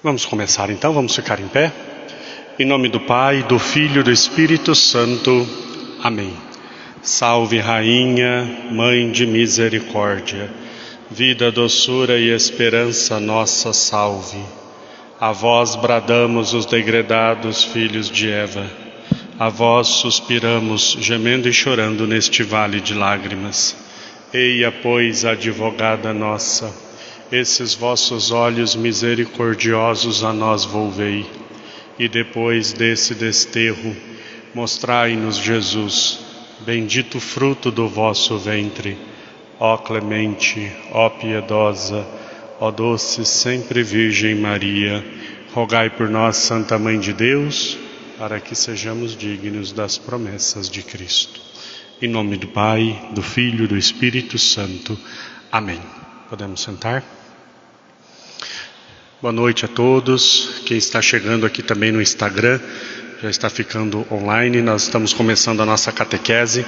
Vamos começar então, vamos ficar em pé. Em nome do Pai, do Filho e do Espírito Santo. Amém. Salve Rainha, Mãe de Misericórdia, vida, doçura e esperança nossa, salve. A vós bradamos os degredados filhos de Eva, a vós suspiramos, gemendo e chorando neste vale de lágrimas. Eia, pois, advogada nossa, esses vossos olhos misericordiosos a nós volvei, e depois desse desterro, mostrai-nos Jesus, bendito fruto do vosso ventre. Ó clemente, ó piedosa, ó doce sempre Virgem Maria, rogai por nós, Santa Mãe de Deus, para que sejamos dignos das promessas de Cristo. Em nome do Pai, do Filho e do Espírito Santo. Amém. Podemos sentar? Boa noite a todos. Quem está chegando aqui também no Instagram, já está ficando online. Nós estamos começando a nossa catequese.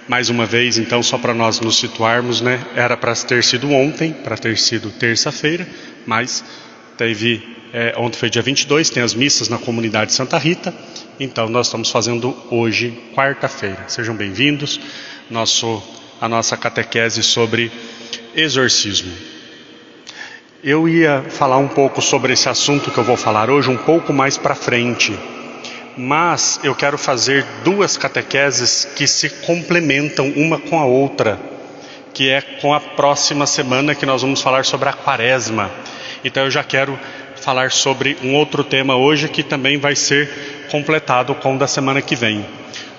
Mais uma vez, então, só para nós nos situarmos, né? Era para ter sido ontem, para ter sido terça-feira, mas ontem foi dia 22, tem as missas na comunidade Santa Rita. Então nós estamos fazendo hoje, quarta-feira. Sejam bem-vindos a nossa catequese sobre exorcismo. Eu ia falar um pouco sobre esse assunto que eu vou falar hoje, um pouco mais para frente. Mas eu quero fazer duas catequeses que se complementam uma com a outra, que é com a próxima semana, que nós vamos falar sobre a Quaresma. Então eu já quero falar sobre um outro tema hoje, que também vai ser completado com o da semana que vem.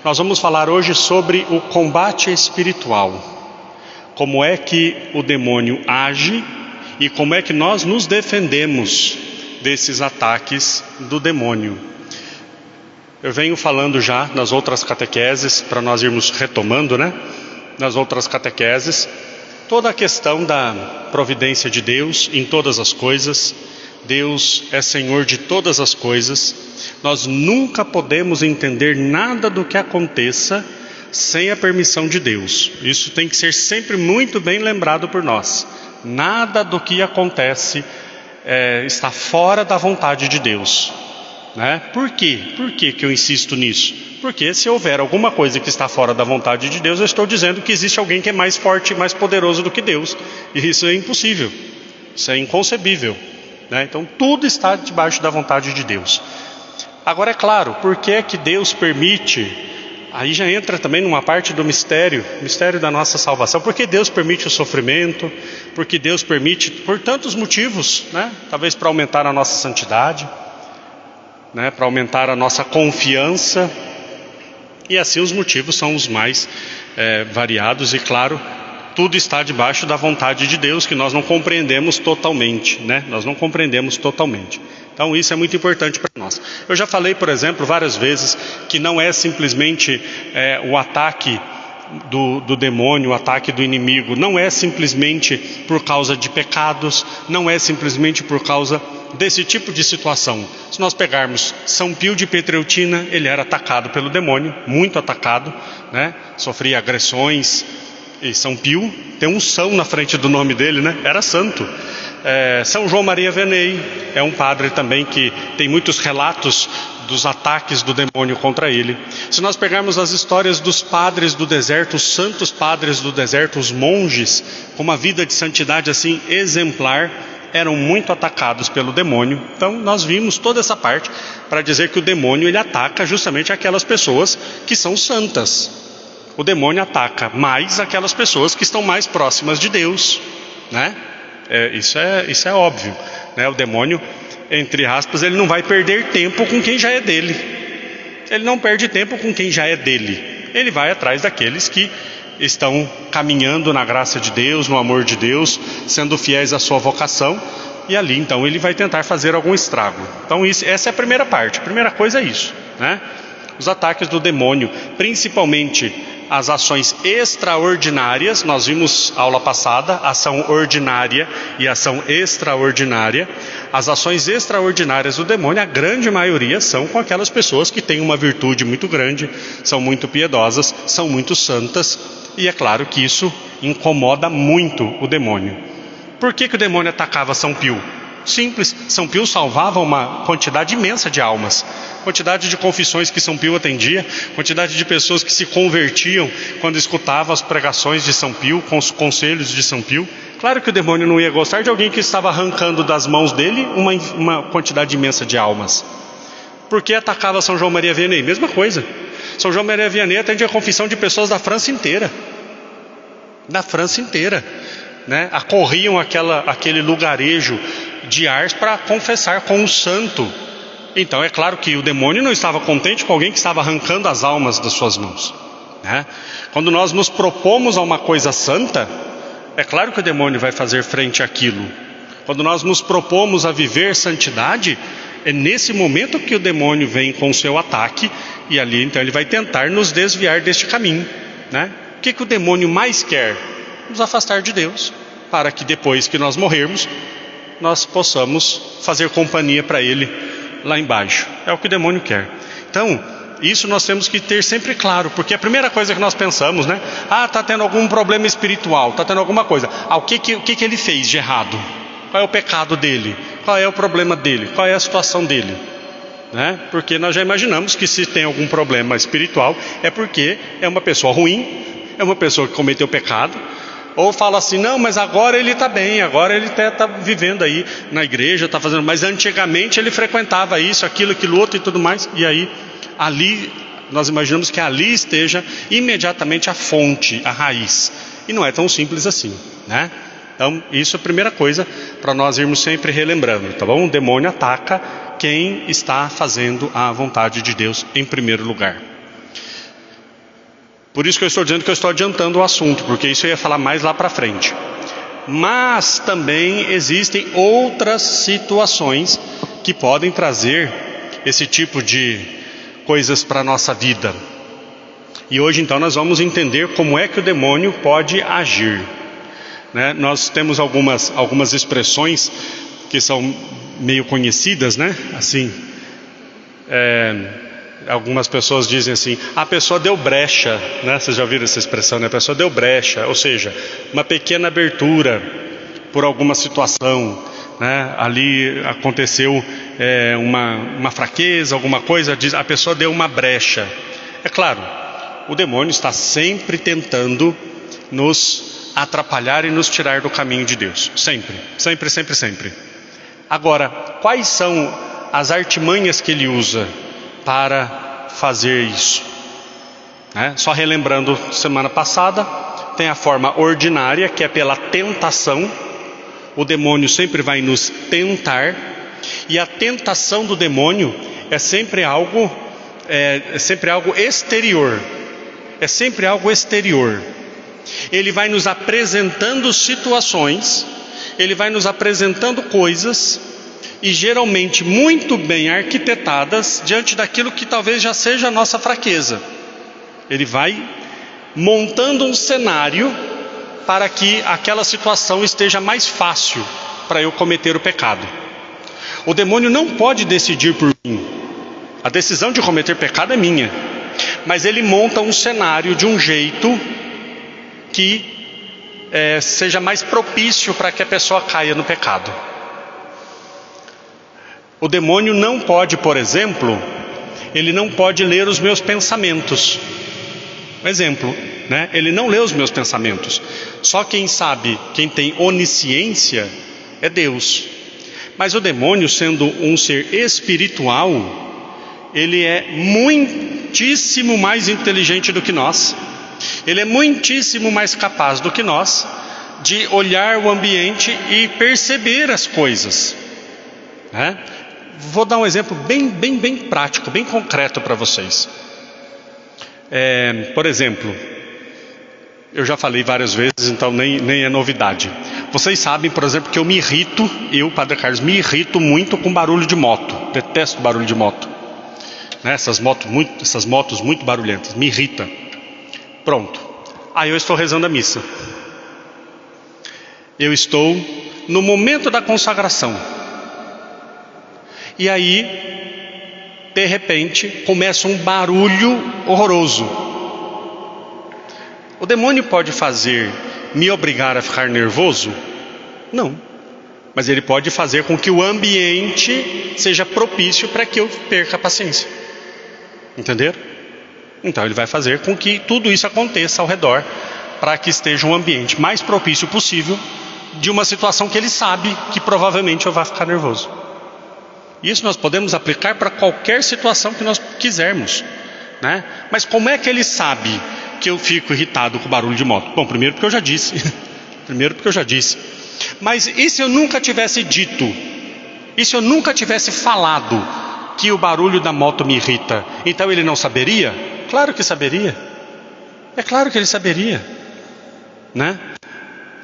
Nós vamos falar hoje sobre o combate espiritual. Como é que o demônio age e como é que nós nos defendemos desses ataques do demônio. Eu venho falando já nas outras catequeses, para nós irmos retomando, né? Nas outras catequeses, toda a questão da providência de Deus em todas as coisas. Deus é Senhor de todas as coisas. Nós nunca podemos entender nada do que aconteça sem a permissão de Deus. Isso tem que ser sempre muito bem lembrado por nós. Nada do que acontece está fora da vontade de Deus, né? Por quê? Por que eu insisto nisso? Porque se houver alguma coisa que está fora da vontade de Deus, eu estou dizendo que existe alguém que é mais forte e mais poderoso do que Deus. E isso é impossível, isso é inconcebível, né? Então tudo está debaixo da vontade de Deus. Agora é claro, por que é que Deus permite? Aí já entra também numa parte do mistério da nossa salvação. Por que Deus permite o sofrimento? Porque Deus permite por tantos motivos, né? Talvez para aumentar a nossa santidade, né? Para aumentar a nossa confiança. E assim os motivos são os mais variados. E claro, tudo está debaixo da vontade de Deus, que nós não compreendemos totalmente, né? Nós não compreendemos totalmente. Então isso é muito importante para nós. Eu já falei, por exemplo, várias vezes, que não é simplesmente o ataque do demônio, o ataque do inimigo. Não é simplesmente por causa de pecados, não é simplesmente por causa desse tipo de situação. Se nós pegarmos São Pio de Pietrelcina, ele era atacado pelo demônio, muito atacado, né? Sofria agressões. E São Pio tem um São na frente do nome dele, né? Era santo. São João Maria Vianney é um padre também que tem muitos relatos dos ataques do demônio contra ele. Se nós pegarmos as histórias dos padres do deserto, os santos padres do deserto, os monges, com uma vida de santidade assim exemplar, eram muito atacados pelo demônio. Então nós vimos toda essa parte para dizer que o demônio ele ataca justamente aquelas pessoas que são santas. O demônio ataca mais aquelas pessoas que estão mais próximas de Deus, né? Isso é óbvio, né? O demônio, entre aspas, ele não vai perder tempo com quem já é dele. Ele não perde tempo com quem já é dele. Ele vai atrás daqueles que estão caminhando na graça de Deus, no amor de Deus, sendo fiéis à sua vocação. E ali então ele vai tentar fazer algum estrago. Então essa é a primeira parte. A primeira coisa é isso, né? Os ataques do demônio, principalmente as ações extraordinárias. Nós vimos aula passada, ação ordinária e ação extraordinária. As ações extraordinárias do demônio, a grande maioria são com aquelas pessoas que têm uma virtude muito grande, são muito piedosas, são muito santas, e é claro que isso incomoda muito o demônio. Por que o demônio atacava São Pio? Simples. São Pio salvava uma quantidade imensa de almas. Quantidade de confissões que São Pio atendia, quantidade de pessoas que se convertiam quando escutavam as pregações de São Pio, com os conselhos de São Pio. Claro que o demônio não ia gostar de alguém que estava arrancando das mãos dele uma quantidade imensa de almas. Por que atacava São João Maria Vianney? Mesma coisa. São João Maria Vianney atendia a confissão de pessoas da França inteira. Da França inteira, né? Acorriam aquele lugarejo de Ars para confessar com o santo. Então é claro que o demônio não estava contente com alguém que estava arrancando as almas das suas mãos, né? Quando nós nos propomos a uma coisa santa, é claro que o demônio vai fazer frente àquilo. Quando nós nos propomos a viver santidade, é nesse momento que o demônio vem com o seu ataque, e ali então ele vai tentar nos desviar deste caminho, né? O que o demônio mais quer? Nos afastar de Deus, para que depois que nós morrermos, nós possamos fazer companhia para ele lá embaixo. É o que o demônio quer. Então, isso nós temos que ter sempre claro, porque a primeira coisa que nós pensamos, né? Está tendo algum problema espiritual, está tendo alguma coisa. O que ele fez de errado? Qual é o pecado dele? Qual é o problema dele? Qual é a situação dele? Né? Porque nós já imaginamos que se tem algum problema espiritual, é porque é uma pessoa ruim, é uma pessoa que cometeu pecado, ou fala assim, não, mas agora ele está bem, agora ele está vivendo aí na igreja, está fazendo, mas antigamente ele frequentava isso, aquilo outro e tudo mais, e aí ali nós imaginamos que ali esteja imediatamente a fonte, a raiz, e não é tão simples assim, né? Então isso é a primeira coisa para nós irmos sempre relembrando, tá bom? O demônio ataca quem está fazendo a vontade de Deus em primeiro lugar. Por isso que eu estou dizendo que eu estou adiantando o assunto, porque isso eu ia falar mais lá para frente. Mas também existem outras situações que podem trazer esse tipo de coisas para a nossa vida. E hoje então nós vamos entender como é que o demônio pode agir, né? Nós temos algumas expressões que são meio conhecidas, né? Assim, algumas pessoas dizem assim, a pessoa deu brecha, né? Vocês já ouviram essa expressão, né? A pessoa deu brecha, ou seja, uma pequena abertura por alguma situação, né? Ali aconteceu uma fraqueza, alguma coisa, a pessoa deu uma brecha. É claro, o demônio está sempre tentando nos atrapalhar e nos tirar do caminho de Deus, sempre, sempre, sempre, sempre. Agora, quais são as artimanhas que ele usa para fazer isso? Só relembrando, semana passada, tem a forma ordinária, que é pela tentação. O demônio sempre vai nos tentar, e a tentação do demônio é sempre algo exterior. É sempre algo exterior. Ele vai nos apresentando situações, ele vai nos apresentando coisas, e geralmente muito bem arquitetadas diante daquilo que talvez já seja a nossa fraqueza. Ele vai montando um cenário para que aquela situação esteja mais fácil para eu cometer o pecado. O demônio não pode decidir por mim. A decisão de cometer pecado é minha. Mas ele monta um cenário de um jeito que seja mais propício para que a pessoa caia no pecado. O demônio não pode, por exemplo, ele não pode ler os meus pensamentos. Um exemplo, né? Ele não lê os meus pensamentos. Só quem sabe, quem tem onisciência é Deus. Mas o demônio, sendo um ser espiritual, ele é muitíssimo mais inteligente do que nós. Ele é muitíssimo mais capaz do que nós de olhar o ambiente e perceber as coisas, né? Vou dar um exemplo bem prático, bem concreto para vocês. Por exemplo, eu já falei várias vezes, então nem é novidade. Vocês sabem, por exemplo, que eu, Padre Carlos, me irrito muito com barulho de moto. Detesto barulho de moto, né? Essas motos muito barulhentas, me irrita. Pronto, aí eu estou rezando a missa. Eu estou no momento da consagração. E aí, de repente, começa um barulho horroroso. O demônio pode me obrigar a ficar nervoso? Não. Mas ele pode fazer com que o ambiente seja propício para que eu perca a paciência. Entenderam? Então ele vai fazer com que tudo isso aconteça ao redor, para que esteja um ambiente mais propício possível de uma situação que ele sabe que provavelmente eu vou ficar nervoso. Isso nós podemos aplicar para qualquer situação que nós quisermos, né? Mas como é que ele sabe que eu fico irritado com o barulho de moto? Bom, primeiro porque eu já disse. Mas e se eu nunca tivesse dito? E se eu nunca tivesse falado que o barulho da moto me irrita? Então ele não saberia? Claro que saberia. É claro que ele saberia, né?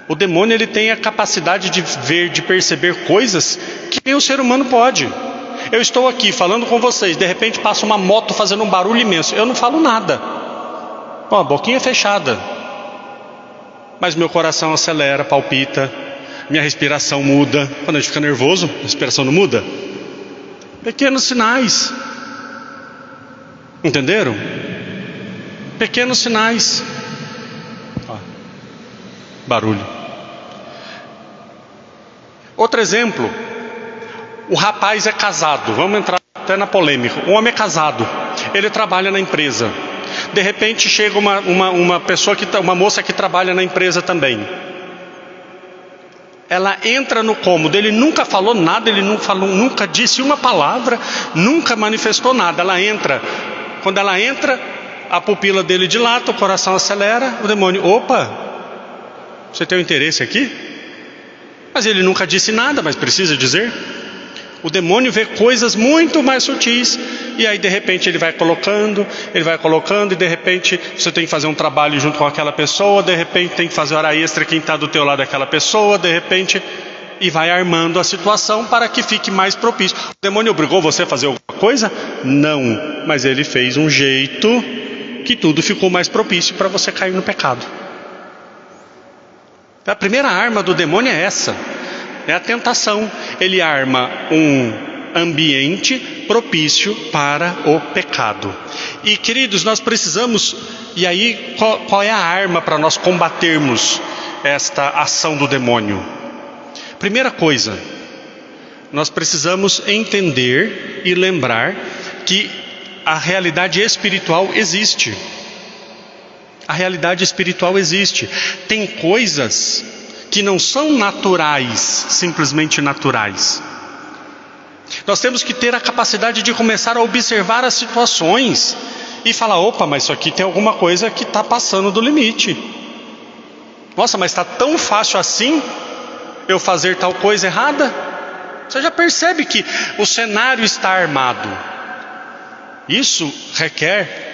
O demônio, ele tem a capacidade de ver, de perceber coisas que nem o ser humano pode. Eu estou aqui falando com vocês, de repente passa uma moto fazendo um barulho imenso. Eu não falo nada, com a boquinha fechada, mas meu coração acelera, palpita, minha respiração muda. Quando a gente fica nervoso, a respiração não muda? Pequenos sinais. Entenderam? Pequenos sinais. Barulho. Outro exemplo. O rapaz é casado. Vamos entrar até na polêmica. O homem é casado. Ele trabalha na empresa. De repente chega uma pessoa, uma moça que trabalha na empresa também. Ela entra no cômodo. Ele nunca falou nada. Ele nunca disse uma palavra. Nunca manifestou nada. Ela entra. Quando ela entra, a pupila dele dilata, o coração acelera. O demônio, opa, você tem um interesse aqui? Mas ele nunca disse nada, mas precisa dizer. O demônio vê coisas muito mais sutis. E aí de repente ele vai colocando. E de repente você tem que fazer um trabalho junto com aquela pessoa. De repente tem que fazer hora extra quem está do teu lado daquela pessoa. De repente, e vai armando a situação para que fique mais propício. O demônio obrigou você a fazer alguma coisa? Não, mas ele fez um jeito que tudo ficou mais propício para você cair no pecado. A primeira arma do demônio é essa, é a tentação. Ele arma um ambiente propício para o pecado. E queridos, nós precisamos, e aí qual é a arma para nós combatermos esta ação do demônio? Primeira coisa, nós precisamos entender e lembrar que a realidade espiritual existe. A realidade espiritual existe. Tem coisas que não são naturais, simplesmente naturais. Nós temos que ter a capacidade de começar a observar as situações e falar, opa, mas isso aqui tem alguma coisa que está passando do limite. Nossa, mas está tão fácil assim eu fazer tal coisa errada? Você já percebe que o cenário está armado. Isso requer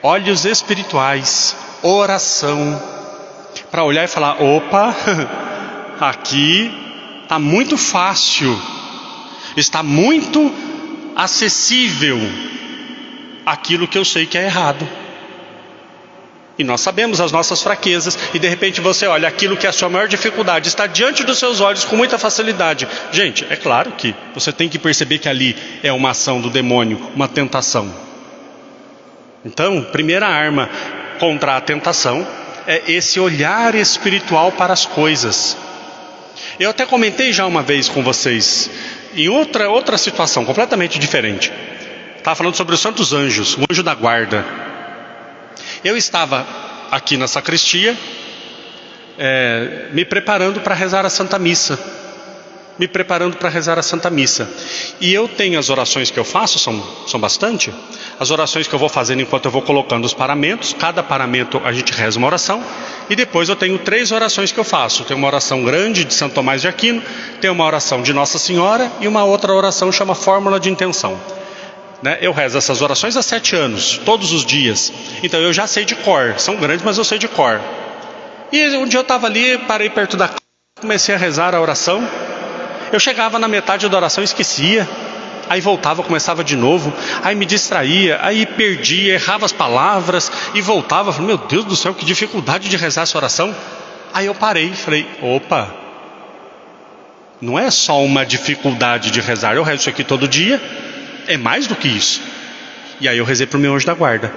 olhos espirituais, oração, para olhar e falar, opa, aqui está muito fácil, está muito acessível aquilo que eu sei que é errado. E nós sabemos as nossas fraquezas, e de repente você olha aquilo que é a sua maior dificuldade, está diante dos seus olhos com muita facilidade. Gente, é claro que você tem que perceber que ali é uma ação do demônio, uma tentação. Então, primeira arma contra a tentação é esse olhar espiritual para as coisas. Eu até comentei já uma vez com vocês, em outra situação completamente diferente. Estava falando sobre os santos anjos, o anjo da guarda. Eu estava aqui na sacristia, me preparando para rezar a Santa Missa. E eu tenho as orações que eu faço, são bastante. As orações que eu vou fazendo enquanto eu vou colocando os paramentos. Cada paramento a gente reza uma oração. E depois eu tenho 3 orações que eu faço. Tem uma oração grande de Santo Tomás de Aquino, tem uma oração de Nossa Senhora e uma outra oração chama Fórmula de Intenção. Eu rezo essas orações há 7 anos, todos os dias. Então eu já sei de cor, são grandes, mas eu sei de cor. E um dia eu estava ali, parei perto da casa, comecei a rezar a oração. Eu chegava na metade da oração e esquecia. Aí voltava, começava de novo. Aí me distraía, aí perdia, errava as palavras e voltava. Falei, meu Deus do céu, que dificuldade de rezar essa oração. Aí eu parei, falei, opa, não é só uma dificuldade de rezar. Eu rezo isso aqui todo dia, é mais do que isso. E aí eu rezei para o meu anjo da guarda.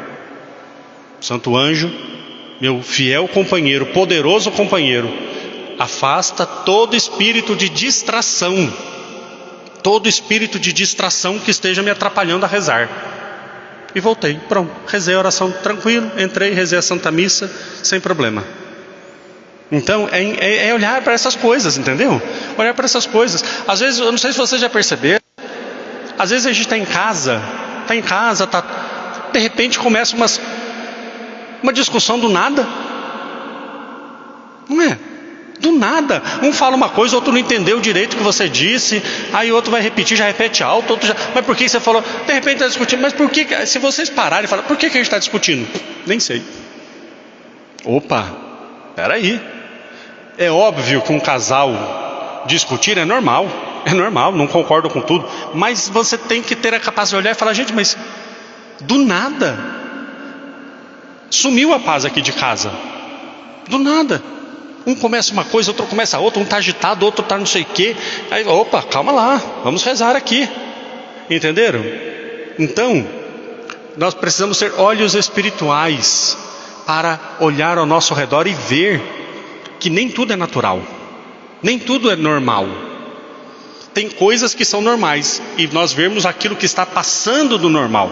Santo anjo, meu fiel companheiro, poderoso companheiro, afasta todo espírito de distração. Todo espírito de distração que esteja me atrapalhando a rezar. E voltei, pronto, rezei a oração tranquilo, entrei, rezei a Santa Missa, sem problema. Então, é olhar para essas coisas, entendeu? Olhar para essas coisas. Às vezes, eu não sei se vocês já perceberam, às vezes a gente está em casa, de repente começa uma discussão do nada. Não é? Do nada. Um fala uma coisa, outro não entendeu direito o que você disse, aí outro vai repetir, já repete alto, outro já... Mas por que você falou? De repente está discutindo, mas por que... Se vocês pararem e falar, por que a gente está discutindo? Nem sei. Opa, peraí. É óbvio que um casal discutir é normal, não concordo com tudo, mas você tem que ter a capacidade de olhar e falar, gente, mas do nada sumiu a paz aqui de casa. Do nada. Um começa uma coisa, outro começa outra, um está agitado, outro está não sei o quê. Aí, opa, calma lá, vamos rezar aqui. Entenderam? Então, nós precisamos ter olhos espirituais para olhar ao nosso redor e ver que nem tudo é natural, nem tudo é normal. Tem coisas que são normais e nós vemos aquilo que está passando do normal.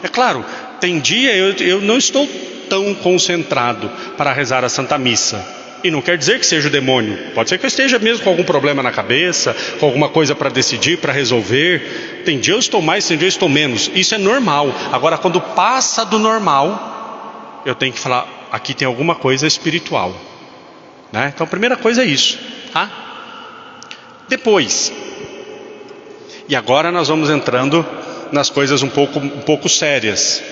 É claro, tem dia eu não estou tão concentrado para rezar a Santa Missa. E não quer dizer que seja o demônio. Pode ser que eu esteja mesmo com algum problema na cabeça, com alguma coisa para decidir, para resolver. Tem dia eu estou mais, tem dia eu estou menos. Isso é normal. Agora, quando passa do normal, eu tenho que falar, aqui tem alguma coisa espiritual. Né? Então, a primeira coisa é isso. Tá? Depois, e agora nós vamos entrando nas coisas um pouco sérias.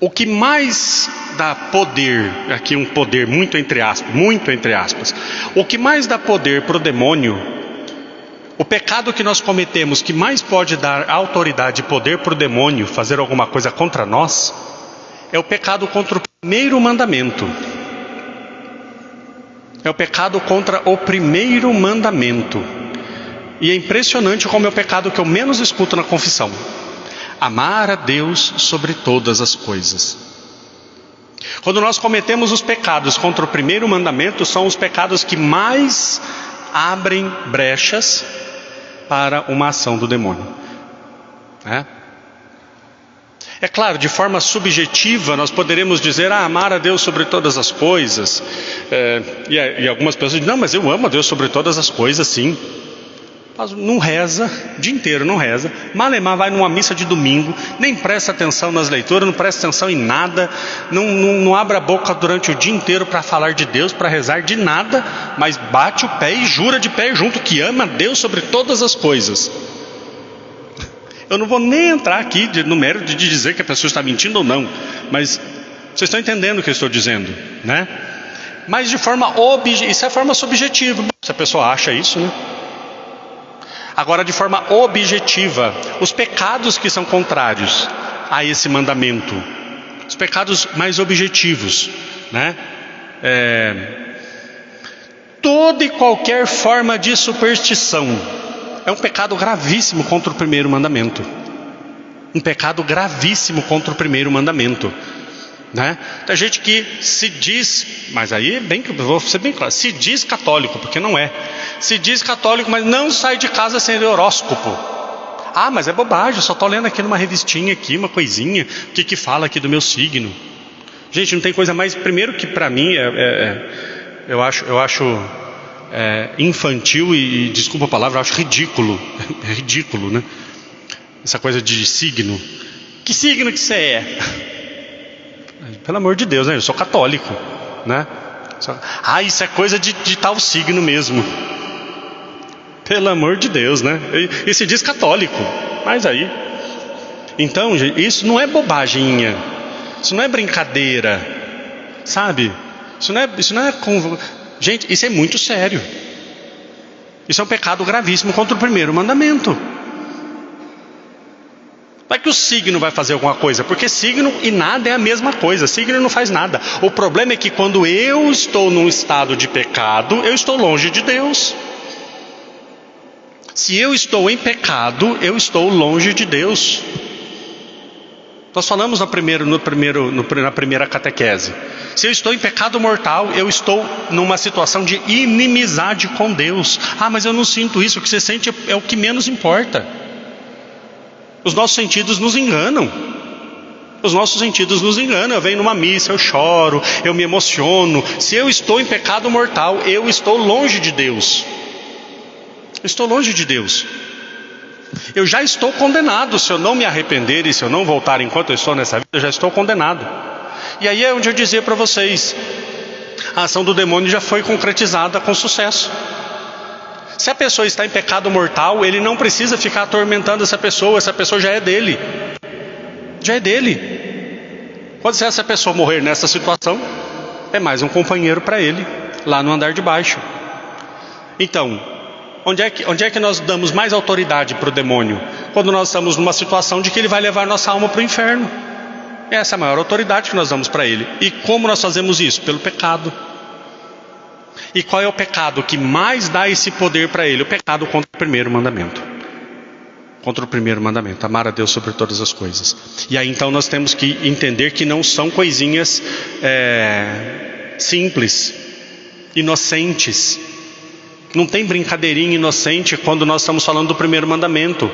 O que mais dá poder, aqui um poder muito entre aspas, o que mais dá poder para o demônio, o pecado que nós cometemos, que mais pode dar autoridade e poder para o demônio fazer alguma coisa contra nós, é o pecado contra o primeiro mandamento. É o pecado contra o primeiro mandamento. E é impressionante como é o pecado que eu menos escuto na confissão. Amar a Deus sobre todas as coisas. Quando nós cometemos os pecados contra o primeiro mandamento, são os pecados que mais abrem brechas para uma ação do demônio. É claro, de forma subjetiva, nós poderemos dizer, amar a Deus sobre todas as coisas. E algumas pessoas dizem, não, mas eu amo a Deus sobre todas as coisas, sim. Mas não reza, o dia inteiro não reza, malemar vai numa missa de domingo, nem presta atenção nas leituras, não presta atenção em nada, não abre a boca durante o dia inteiro para falar de Deus, para rezar de nada, mas bate o pé e jura de pé junto que ama a Deus sobre todas as coisas. Eu não vou nem entrar aqui no mérito de dizer que a pessoa está mentindo ou não, mas vocês estão entendendo o que eu estou dizendo, né? Mas de forma isso é forma subjetiva, se a pessoa acha isso, né? Agora, de forma objetiva, os pecados que são contrários a esse mandamento, os pecados mais objetivos, né? Toda e qualquer forma de superstição é um pecado gravíssimo contra o primeiro mandamento. Um pecado gravíssimo contra o primeiro mandamento. Né? Tem gente que se diz, mas aí vou ser bem claro, se diz católico, porque não é. Se diz católico, mas não sai de casa sem ler horóscopo. Ah, mas é bobagem, eu só estou lendo aqui numa revistinha aqui, uma coisinha, o que fala aqui do meu signo. Gente, não tem coisa mais, primeiro que para mim eu acho infantil e desculpa a palavra, eu acho ridículo. É ridículo, né? Essa coisa de signo. Que signo que você é? Pelo amor de Deus, né? Eu sou católico, né? Isso é coisa de tal signo mesmo. Pelo amor de Deus, né? E se diz católico, mas aí. Então, isso não é bobaginha. Isso não é brincadeira, sabe? Isso não é gente, isso é muito sério. Isso é um pecado gravíssimo contra o primeiro mandamento. Não é que o signo vai fazer alguma coisa, porque signo e nada é a mesma coisa. Signo não faz nada. O problema é que quando eu estou num estado de pecado, eu estou longe de Deus. Se eu estou em pecado, eu estou longe de Deus. Nós falamos na primeira catequese. Se eu estou em pecado mortal, eu estou numa situação de inimizade com Deus. Ah, mas eu não sinto isso. O que você sente é o que menos importa. Os nossos sentidos nos enganam. Os nossos sentidos nos enganam. Eu venho numa missa, eu choro, eu me emociono. Se eu estou em pecado mortal, eu estou longe de Deus. Eu estou longe de Deus. Eu já estou condenado. Se eu não me arrepender e se eu não voltar enquanto eu estou nessa vida, eu já estou condenado. E aí é onde eu dizia para vocês, a ação do demônio já foi concretizada com sucesso. Se a pessoa está em pecado mortal, ele não precisa ficar atormentando essa pessoa já é dele. Já é dele. Quando se essa pessoa morrer nessa situação, é mais um companheiro para ele, lá no andar de baixo. Então, onde é que nós damos mais autoridade para o demônio? Quando nós estamos numa situação de que ele vai levar nossa alma para o inferno. Essa é a maior autoridade que nós damos para ele. E como nós fazemos isso? Pelo pecado. E qual é o pecado que mais dá esse poder para ele? O pecado contra o primeiro mandamento. Contra o primeiro mandamento, amar a Deus sobre todas as coisas. E aí então nós temos que entender que não são coisinhas simples, inocentes. Não tem brincadeirinha inocente quando nós estamos falando do primeiro mandamento.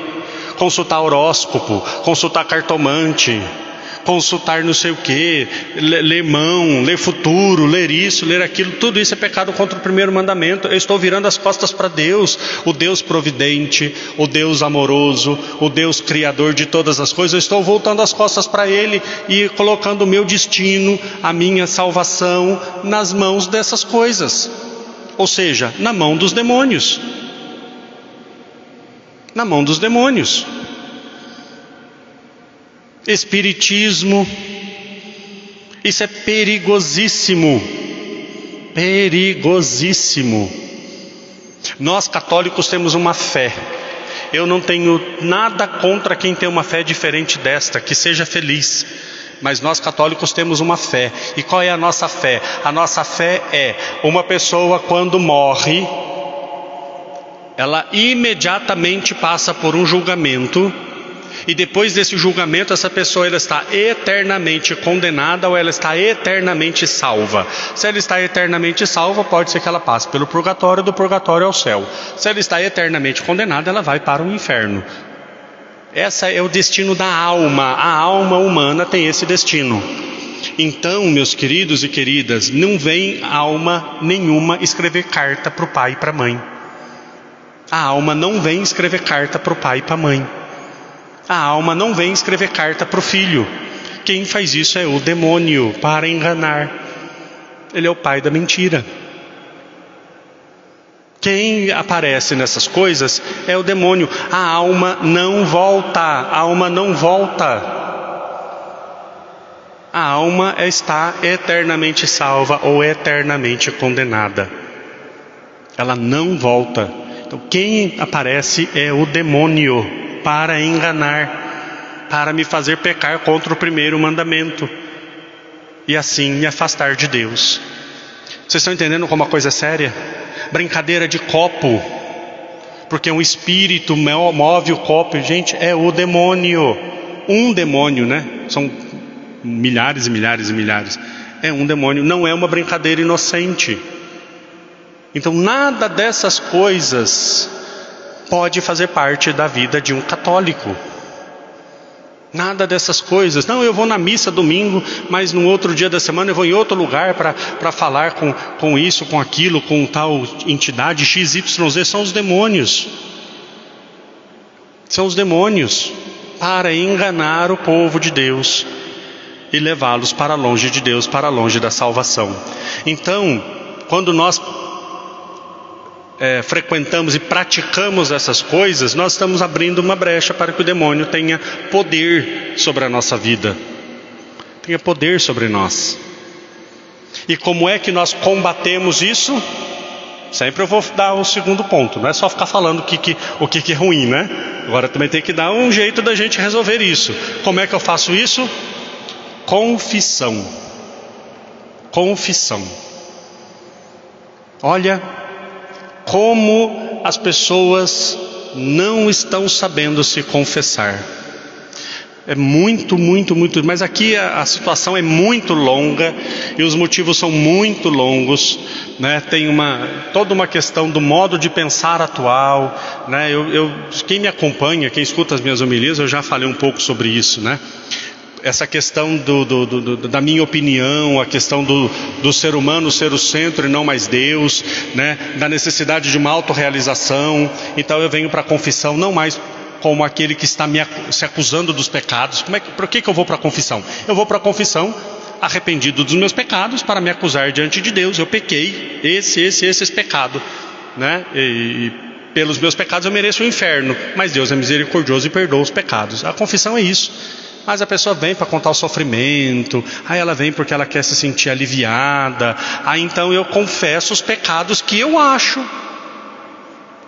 Consultar horóscopo, consultar cartomante, consultar não sei o que, ler mão, ler futuro, ler isso, ler aquilo, tudo isso é pecado contra o primeiro mandamento. Eu estou virando as costas para Deus, o Deus providente, o Deus amoroso, o Deus criador de todas as coisas. Eu estou voltando as costas para Ele e colocando o meu destino, a minha salvação nas mãos dessas coisas, ou seja, na mão dos demônios. Na mão dos demônios. Espiritismo, isso é perigosíssimo, perigosíssimo. Nós católicos temos uma fé. Eu não tenho nada contra quem tem uma fé diferente desta, que seja feliz. Mas nós católicos temos uma fé. E qual é a nossa fé? A nossa fé é uma pessoa quando morre, ela imediatamente passa por um julgamento. E depois desse julgamento, essa pessoa ela está eternamente condenada ou ela está eternamente salva. Se ela está eternamente salva, pode ser que ela passe pelo purgatório, do purgatório ao céu. Se ela está eternamente condenada, ela vai para o inferno. Esse é o destino da alma. A alma humana tem esse destino. Então, meus queridos e queridas, não vem alma nenhuma escrever carta para o pai e para a mãe. A alma não vem escrever carta para o pai e para a mãe. A alma não vem escrever carta para o filho. Quem faz isso é o demônio, para enganar. Ele é o pai da mentira. Quem aparece nessas coisas é o demônio. A alma não volta. A alma não volta. A alma está eternamente salva ou eternamente condenada. Ela não volta. Então quem aparece é o demônio, para enganar, para me fazer pecar contra o primeiro mandamento e assim me afastar de Deus. Vocês estão entendendo como a coisa é séria? Brincadeira de copo, porque um espírito move o copo. Gente, é o demônio. Um demônio, né? São milhares e milhares e milhares. É um demônio, não é uma brincadeira inocente. Então nada dessas coisas pode fazer parte da vida de um católico. Nada dessas coisas. Não, eu vou na missa domingo, mas no outro dia da semana eu vou em outro lugar para falar com isso, com aquilo, com tal entidade XYZ. São os demônios. São os demônios para enganar o povo de Deus e levá-los para longe de Deus, para longe da salvação. Então, quando nós frequentamos e praticamos essas coisas, nós estamos abrindo uma brecha para que o demônio tenha poder sobre a nossa vida, tenha poder sobre nós. E como é que nós combatemos isso? Sempre eu vou dar o segundo ponto, não é só ficar falando o que é ruim, né? Agora também tem que dar um jeito da gente resolver isso. Como é que eu faço isso? Confissão. Confissão. Olha como as pessoas não estão sabendo se confessar. É muito, muito, muito. Mas aqui a situação é muito longa e os motivos são muito longos, né? Tem toda uma questão do modo de pensar atual, né? Quem me acompanha, quem escuta as minhas homilias, eu já falei um pouco sobre isso, né? Essa questão da minha opinião, a questão do ser humano ser o centro e não mais Deus, né? Da necessidade de uma autorrealização. Então eu venho para a confissão não mais como aquele que está se acusando dos pecados. Por que eu vou para a confissão? Eu vou para a confissão arrependido dos meus pecados para me acusar diante de Deus. Eu pequei, esse pecado, né? E pelos meus pecados eu mereço o inferno, mas Deus é misericordioso e perdoa os pecados. A confissão é isso. Mas a pessoa vem para contar o sofrimento, aí ela vem porque ela quer se sentir aliviada, aí então eu confesso os pecados que eu acho,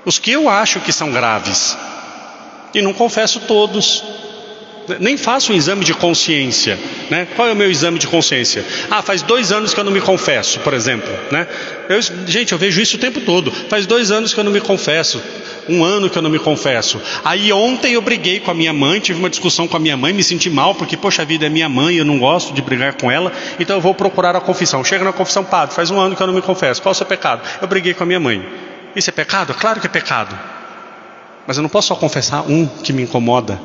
os que eu acho que são graves. E não confesso todos, nem faço um exame de consciência, né? Qual é o meu exame de consciência? Faz 2 anos que eu não me confesso, por exemplo, né? Gente, eu vejo isso o tempo todo. Faz 2 anos que eu não me confesso, 1 ano que eu não me confesso. Aí ontem eu briguei com a minha mãe, tive uma discussão com a minha mãe, me senti mal porque, poxa vida, é minha mãe, eu não gosto de brigar com ela, então eu vou procurar a confissão. Chega na confissão, padre, faz 1 ano que eu não me confesso, qual é o seu pecado? Eu briguei com a minha mãe. Isso é pecado? Claro que é pecado. Mas eu não posso só confessar um que me incomoda.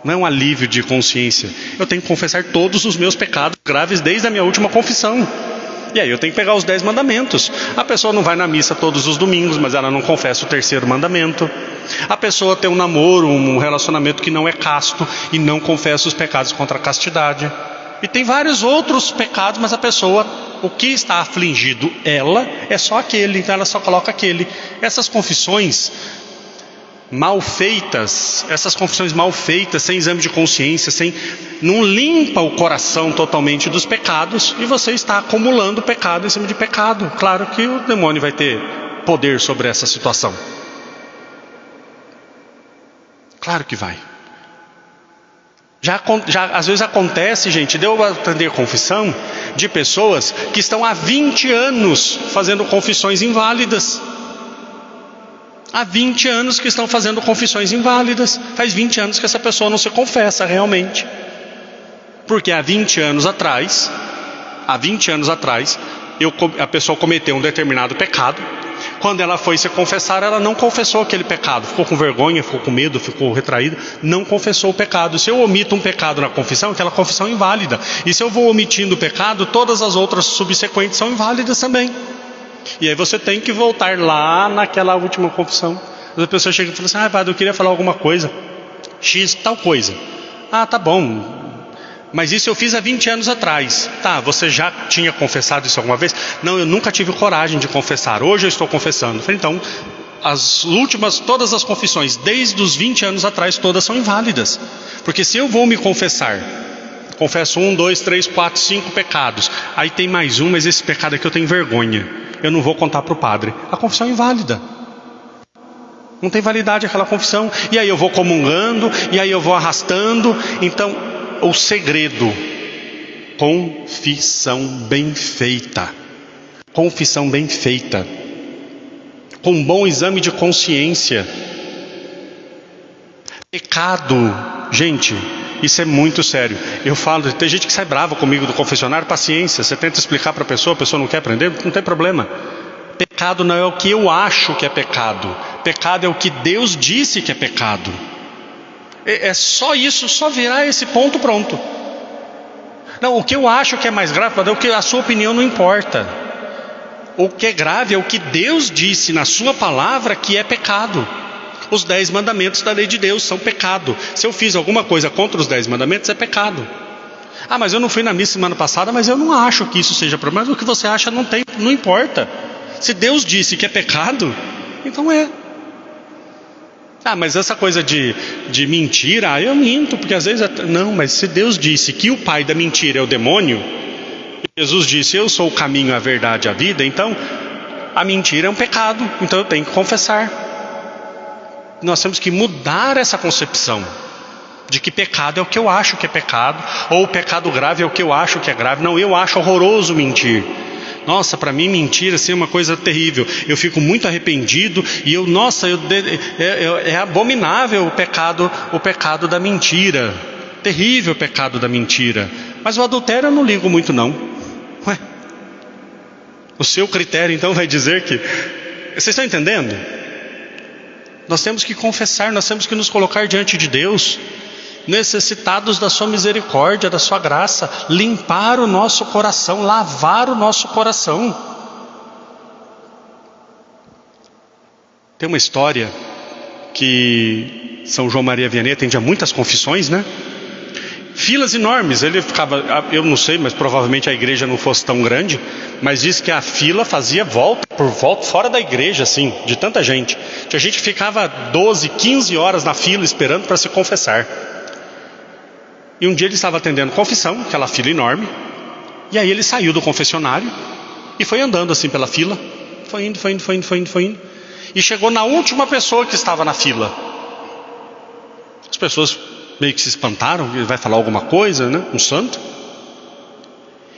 Não é um alívio de consciência. Eu tenho que confessar todos os meus pecados graves desde a minha última confissão. E aí eu tenho que pegar os 10 mandamentos. A pessoa não vai na missa todos os domingos, mas ela não confessa o 3º mandamento. A pessoa tem um namoro, um relacionamento que não é casto e não confessa os pecados contra a castidade. E tem vários outros pecados, mas a pessoa, o que está afligido ela, é só aquele. Então ela só coloca aquele. Essas confissões mal feitas, sem exame de consciência, não limpa o coração totalmente dos pecados, e você está acumulando pecado em cima de pecado. Claro que o demônio vai ter poder sobre essa situação. Claro que vai. Já às vezes acontece, gente, de eu atender confissão de pessoas que estão há 20 anos fazendo confissões inválidas. Há 20 anos que estão fazendo confissões inválidas. Faz 20 anos que essa pessoa não se confessa realmente. Porque há 20 anos atrás, a pessoa cometeu um determinado pecado. Quando ela foi se confessar, ela não confessou aquele pecado. Ficou com vergonha, ficou com medo, ficou retraída. Não confessou o pecado. Se eu omito um pecado na confissão, aquela confissão é inválida. E se eu vou omitindo o pecado, todas as outras subsequentes são inválidas também. E aí você tem que voltar lá naquela última confissão. A pessoa chega e fala assim: padre, eu queria falar alguma coisa, X, tal coisa. Tá bom, mas isso eu fiz há 20 anos atrás. Tá, você já tinha confessado isso alguma vez? Não, eu nunca tive coragem de confessar, hoje eu estou confessando. Então, todas as confissões, desde os 20 anos atrás, todas são inválidas. Porque se eu vou me confessar, confesso 1, 2, 3, 4, 5 pecados, aí tem mais um, mas esse pecado aqui eu tenho vergonha, eu não vou contar para o padre. A confissão é inválida. Não tem validade aquela confissão. E aí eu vou comungando, e aí eu vou arrastando. Então, o segredo: confissão bem feita. Confissão bem feita. Com um bom exame de consciência. Pecado, gente, isso é muito sério. Eu falo, tem gente que sai brava comigo do confessionário, paciência, você tenta explicar para a pessoa não quer aprender, não tem problema. Pecado não é o que eu acho que é pecado. Pecado é o que Deus disse que é pecado. É só isso, só virar esse ponto, pronto. Não, o que eu acho que é mais grave, é o que a sua opinião não importa. O que é grave é o que Deus disse na sua palavra que é pecado. Os 10 mandamentos da lei de Deus são pecado. Se eu fiz alguma coisa contra os 10 mandamentos, é pecado. Mas eu não fui na missa semana passada, mas eu não acho que isso seja problema. Mas o que você acha não importa. Se Deus disse que é pecado, então é. Mas essa coisa de mentira, eu minto, porque às vezes... Não, mas se Deus disse que o pai da mentira é o demônio, Jesus disse: eu sou o caminho, a verdade e a vida, então a mentira é um pecado, então eu tenho que confessar. Nós temos que mudar essa concepção de que pecado é o que eu acho que é pecado, ou o pecado grave é o que eu acho que é grave. Não, eu acho horroroso mentir. Nossa, para mim mentir assim, é uma coisa terrível. Eu fico muito arrependido e é abominável o pecado da mentira. terrível o pecado da mentira. Mas o adultério eu não ligo muito não. Ué, o seu critério então vai dizer que... Vocês estão entendendo? Nós temos que confessar, nós temos que nos colocar diante de Deus, necessitados da sua misericórdia, da sua graça, limpar o nosso coração, lavar o nosso coração. Tem uma história que São João Maria Vianney atendia muitas confissões, né? Filas enormes, ele ficava, eu não sei, mas provavelmente a igreja não fosse tão grande, mas diz que a fila fazia volta por volta, fora da igreja, assim, de tanta gente. Tinha gente que ficava 12, 15 horas na fila esperando para se confessar. E um dia ele estava atendendo confissão, aquela fila enorme, e aí ele saiu do confessionário e foi andando assim pela fila, foi indo, e chegou na última pessoa que estava na fila. As pessoas meio que se espantaram, ele vai falar alguma coisa, né? Um santo.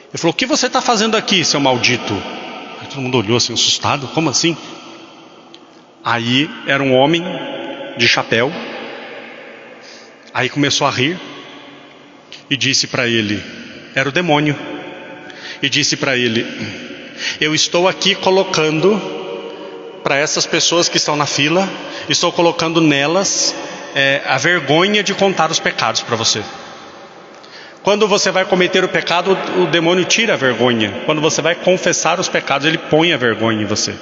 Ele falou: o que você está fazendo aqui, seu maldito? Aí todo mundo olhou assim, assustado, como assim? Aí era um homem de chapéu, aí começou a rir, e disse para ele, era o demônio, e disse para ele: eu estou aqui colocando para essas pessoas que estão na fila, estou colocando nelas a vergonha de contar os pecados para você. Quando você vai cometer o pecado, o demônio tira a vergonha. Quando você vai confessar os pecados, ele põe a vergonha em você.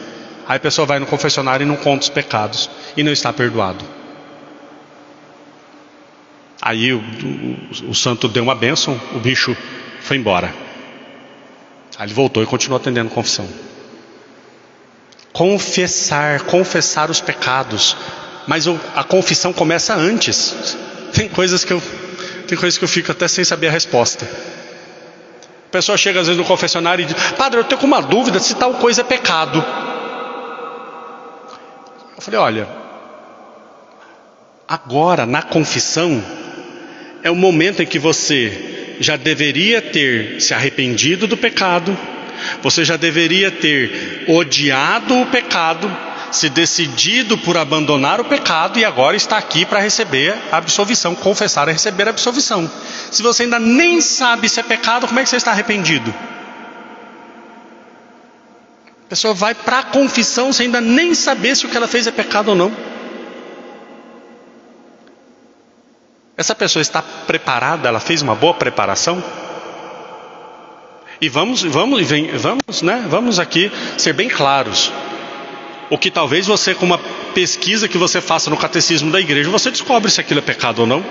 Aí a pessoa vai no confessionário e não conta os pecados, e não está perdoado. Aí o santo deu uma bênção, o bicho foi embora. Aí ele voltou e continuou atendendo confissão. Confessar os pecados. Mas a confissão começa antes. Tem coisas que eu fico até sem saber a resposta. A pessoa chega às vezes no confessionário e diz: padre, eu tenho uma dúvida se tal coisa é pecado. Eu falei: olha, agora na confissão é o momento em que você já deveria ter se arrependido do pecado, você já deveria ter odiado o pecado, se decidido por abandonar o pecado, e agora está aqui para receber a absolvição, confessar e receber a absolvição. Se você ainda nem sabe se é pecado, como é que você está arrependido? A pessoa vai para a confissão sem ainda nem saber se o que ela fez é pecado ou não. Essa pessoa está preparada? Ela fez uma boa preparação? E vamos aqui ser bem claros. O que talvez você, com uma pesquisa que você faça no catecismo da igreja, você descobre se aquilo é pecado ou não,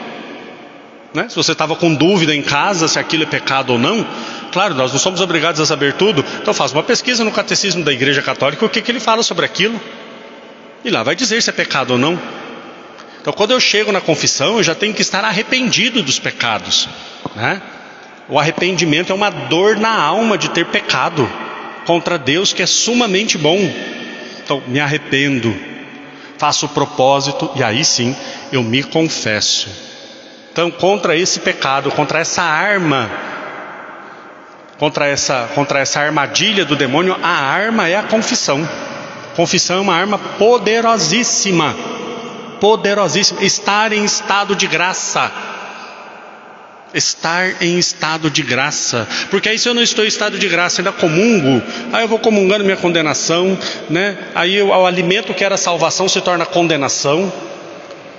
né? Se você estava com dúvida em casa se aquilo é pecado ou não, claro, nós não somos obrigados a saber tudo. Então faz uma pesquisa no catecismo da igreja católica, o que ele fala sobre aquilo, e lá vai dizer se é pecado ou não. Então quando eu chego na confissão, eu já tenho que estar arrependido dos pecados, né? O arrependimento é uma dor na alma de ter pecado contra Deus, que é sumamente bom. Então me arrependo, faço o propósito, e aí sim eu me confesso. Então contra esse pecado, contra essa arma, contra essa armadilha do demônio, a arma é a confissão. Confissão é uma arma poderosíssima, poderosíssima. Estar em estado de graça. Estar em estado de graça. Porque aí, se eu não estou em estado de graça, ainda comungo, aí eu vou comungando minha condenação, né? Aí o alimento que era salvação se torna condenação,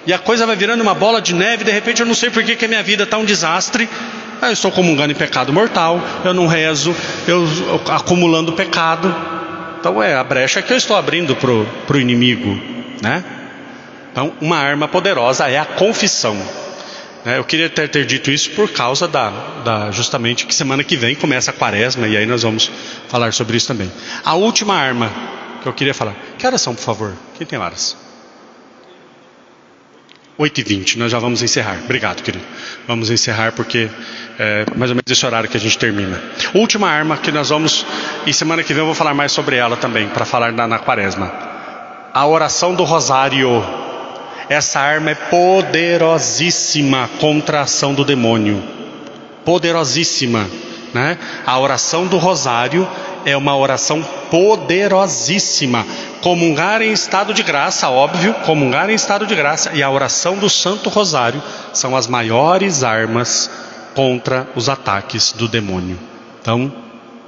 e a coisa vai virando uma bola de neve. De repente eu não sei por que a minha vida está um desastre. Aí eu estou comungando em pecado mortal, eu não rezo, eu acumulando pecado. Então é a brecha que eu estou abrindo pro inimigo, né? Então uma arma poderosa é a confissão. Eu queria ter dito isso por causa justamente que semana que vem começa a quaresma, e aí nós vamos falar sobre isso também. A última arma que eu queria falar. Que horas são, por favor? Quem tem horas? 8h20, nós já vamos encerrar. Obrigado, querido. Vamos encerrar porque é mais ou menos esse horário que a gente termina. Última arma que nós vamos, e semana que vem eu vou falar mais sobre ela também, para falar na quaresma. A oração do rosário. Essa arma é poderosíssima contra a ação do demônio. Poderosíssima, né? A oração do rosário é uma oração poderosíssima. Comungar em estado de graça, óbvio, comungar em estado de graça e a oração do Santo Rosário são as maiores armas contra os ataques do demônio. Então,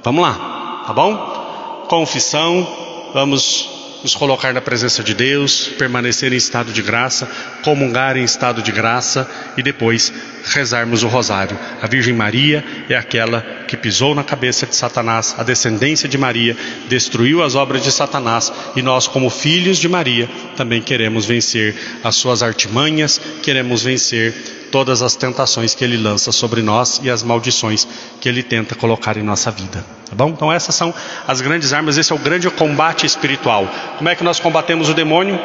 vamos lá, tá bom? Confissão, vamos nos colocar na presença de Deus, permanecer em estado de graça, comungar em estado de graça e depois rezarmos o rosário. A Virgem Maria é aquela que pisou na cabeça de Satanás, a descendência de Maria destruiu as obras de Satanás e nós, como filhos de Maria, também queremos vencer as suas artimanhas, queremos vencer todas as tentações que ele lança sobre nós e as maldições que ele tenta colocar em nossa vida, tá bom? Então essas são as grandes armas, esse é o grande combate espiritual. Como é que nós combatemos o demônio?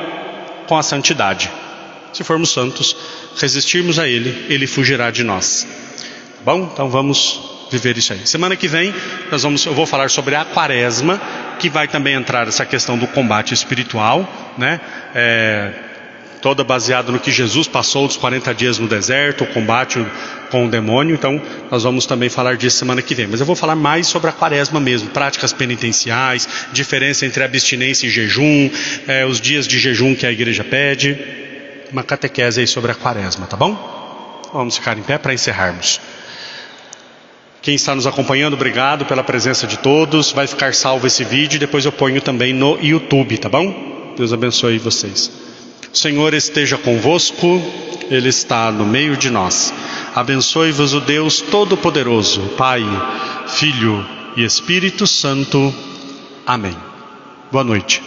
Com a santidade. Se formos santos, resistirmos a ele, ele fugirá de nós, tá bom? Então vamos viver isso aí. Semana que vem eu vou falar sobre a quaresma, que vai também entrar essa questão do combate espiritual, né? Toda baseada no que Jesus passou dos 40 dias no deserto, o combate com o demônio. Então nós vamos também falar disso semana que vem. Mas eu vou falar mais sobre a quaresma mesmo, práticas penitenciais, diferença entre abstinência e jejum, os dias de jejum que a igreja pede, uma catequese aí sobre a quaresma, tá bom? Vamos ficar em pé para encerrarmos. Quem está nos acompanhando, obrigado pela presença de todos. Vai ficar salvo esse vídeo e depois eu ponho também no YouTube, tá bom? Deus abençoe vocês. O Senhor esteja convosco, Ele está no meio de nós. Abençoe-vos o Deus Todo-Poderoso, Pai, Filho e Espírito Santo. Amém. Boa noite.